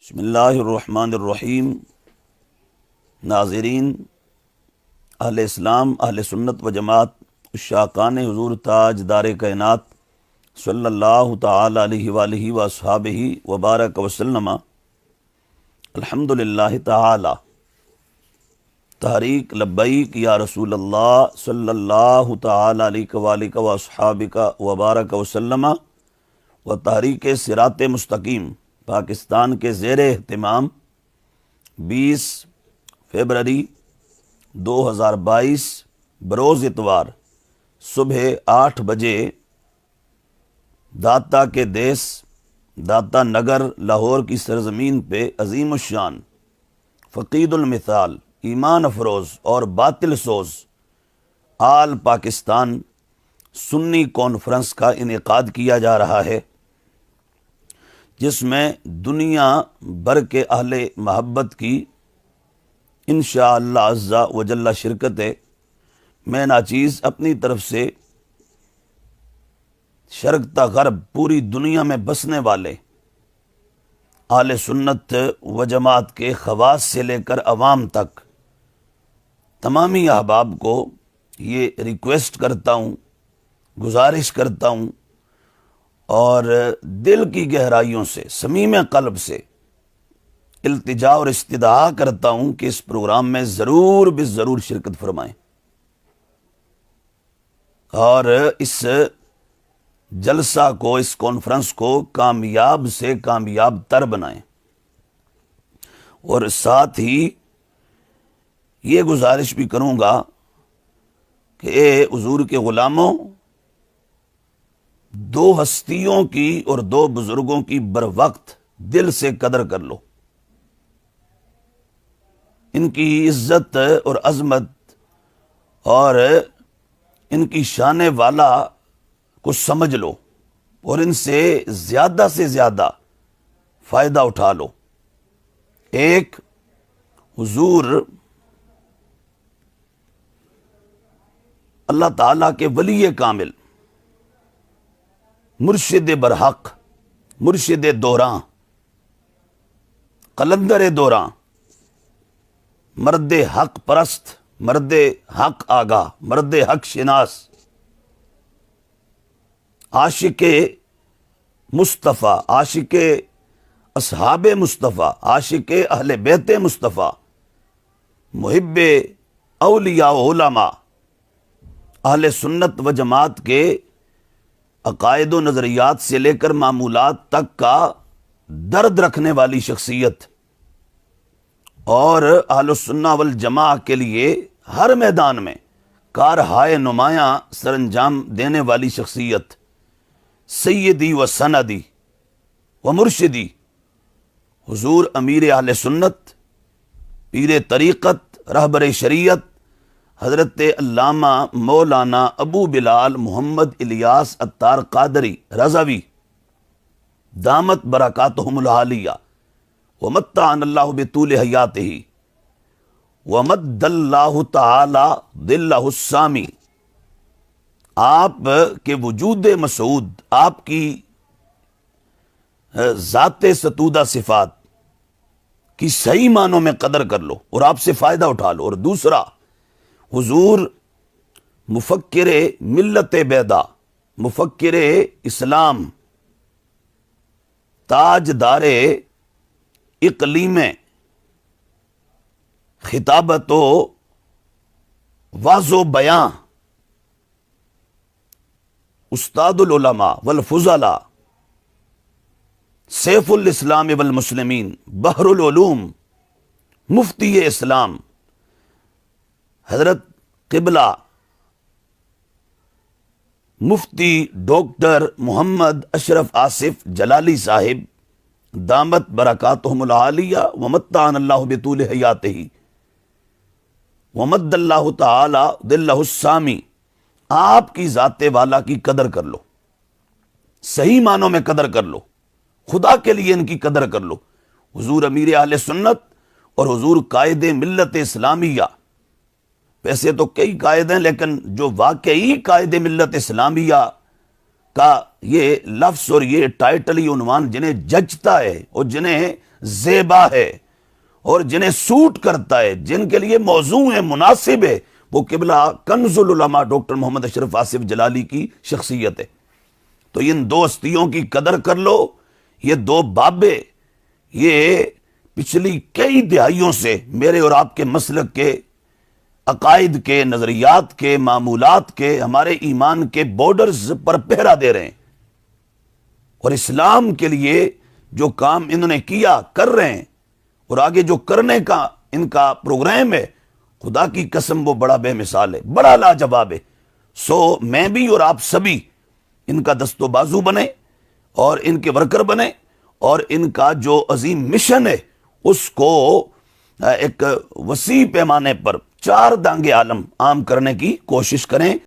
بسم اللہ الرحمن الرحیم۔ ناظرین، اہل اسلام، اہل سنت و جماعت، عشاقان حضور تاج دار کائنات صلی اللہ تعالی علیہ وآلہ واصحابہ وبارک وسلم، الحمدللہ تعالی۔ تحریک لبیک یا رسول اللہ صلی اللہ تعالی علیہ وآلہ واصحابہ وبارک وسلم و تحریک صراط مستقیم پاکستان کے زیر اہتمام 20 فروری 2022 بروز اتوار صبح 8 بجے داتا کے دیس داتا نگر لاہور کی سرزمین پہ عظیم الشان، فقید المثال، ایمان افروز اور باطل سوز آل پاکستان سنی کانفرنس کا انعقاد کیا جا رہا ہے، جس میں دنیا بھر کے اہل محبت کی انشاءاللہ عز و جل شرکت ہے۔ میں ناچیز اپنی طرف سے شرق تا غرب پوری دنیا میں بسنے والے اہل سنت و جماعت کے خواص سے لے کر عوام تک تمامی احباب کو یہ ریکویسٹ کرتا ہوں، گزارش کرتا ہوں اور دل کی گہرائیوں سے، صمیم قلب سے التجا اور استدعا کرتا ہوں کہ اس پروگرام میں ضرور ضرور شرکت فرمائیں اور اس جلسہ کو، اس کانفرنس کو کامیاب سے کامیاب تر بنائیں، اور ساتھ ہی یہ گزارش بھی کروں گا کہ اے حضور کے غلاموں، دو ہستیوں کی اور دو بزرگوں کی بر وقت دل سے قدر کر لو، ان کی عزت اور عظمت اور ان کی شان والا کو سمجھ لو اور ان سے زیادہ فائدہ اٹھا لو۔ ایک حضور اللہ تعالیٰ کے ولی کامل، مرشد برحق، مرشد دوراں، قلندر دوراں، مرد حق پرست، مرد حق آگاہ، مرد حق شناس، عاشق مصطفیٰ، عاشق اصحاب مصطفیٰ، عاشق اہل بیت مصطفیٰ، محب اولیاء و علماء، اہل سنت و جماعت کے عقائد و نظریات سے لے کر معمولات تک کا درد رکھنے والی شخصیت، اور اہل السنہ والجماع کے لیے ہر میدان میں کارہائے نمایاں سر انجام دینے والی شخصیت، سیدی و سندی و مرشدی حضور امیر اہل سنت، پیر طریقت، رہبر شریعت، حضرت علامہ مولانا ابو بلال محمد الیاس عطار قادری رضوی دامت برکاتہم العالیہ ومتعنا اللہ بطول حیاتہ ومد اللہ تعالی ظلہ السامی۔ آپ کے وجود مسعود، آپ کی ذات ستودہ صفات کی صحیح معنوں میں قدر کر لو اور آپ سے فائدہ اٹھا لو۔ اور دوسرا، حضور مفکر ملت بیدا، مفکر اسلام، تاج دار اقلیم خطابت و واضح و بیاں، استاد العلماء والفضلاء، سیف الاسلام والمسلمین، بحر العلوم، مفتی اسلام، حضرت قبلہ مفتی ڈاکٹر محمد اشرف آصف جلالی صاحب دامت برکاتہم العالیہ ومتعنا اللہ بطول حیاتہ ومد اللہ تعالی ظلہ السامی۔ آپ کی ذات والا کی قدر کر لو، صحیح معنوں میں قدر کر لو، خدا کے لیے ان کی قدر کر لو۔ حضور امیر اہل سنت اور حضور قائد ملت اسلامیہ، ویسے تو کئی قائد ہیں لیکن جو واقعی قائد ملت اسلامیہ کا یہ لفظ اور یہ ٹائٹل، یہ عنوان جنہیں جچتا ہے اور جنہیں زیبا ہے اور جنہیں سوٹ کرتا ہے، جن کے لیے موضوع ہے، مناسب ہے، وہ قبلہ کنز العلماء ڈاکٹر محمد اشرف آصف جلالی کی شخصیت ہے۔ تو ان دو ہستیوں کی قدر کر لو۔ یہ دو بابے، یہ پچھلی کئی دہائیوں سے میرے اور آپ کے مسلک کے، عقائد کے، نظریات کے، معمولات کے، ہمارے ایمان کے بارڈرز پر پہرا دے رہے ہیں، اور اسلام کے لیے جو کام انہوں نے کیا، کر رہے ہیں، اور آگے جو کرنے کا ان کا پروگرام ہے، خدا کی قسم وہ بڑا بے مثال ہے، بڑا لاجواب ہے۔ سو میں بھی اور آپ سبھی ان کا دست و بازو بنے اور ان کے ورکر بنے، اور ان کا جو عظیم مشن ہے اس کو ایک وسیع پیمانے پر 4 دانگ عالم عام کرنے کی کوشش کریں۔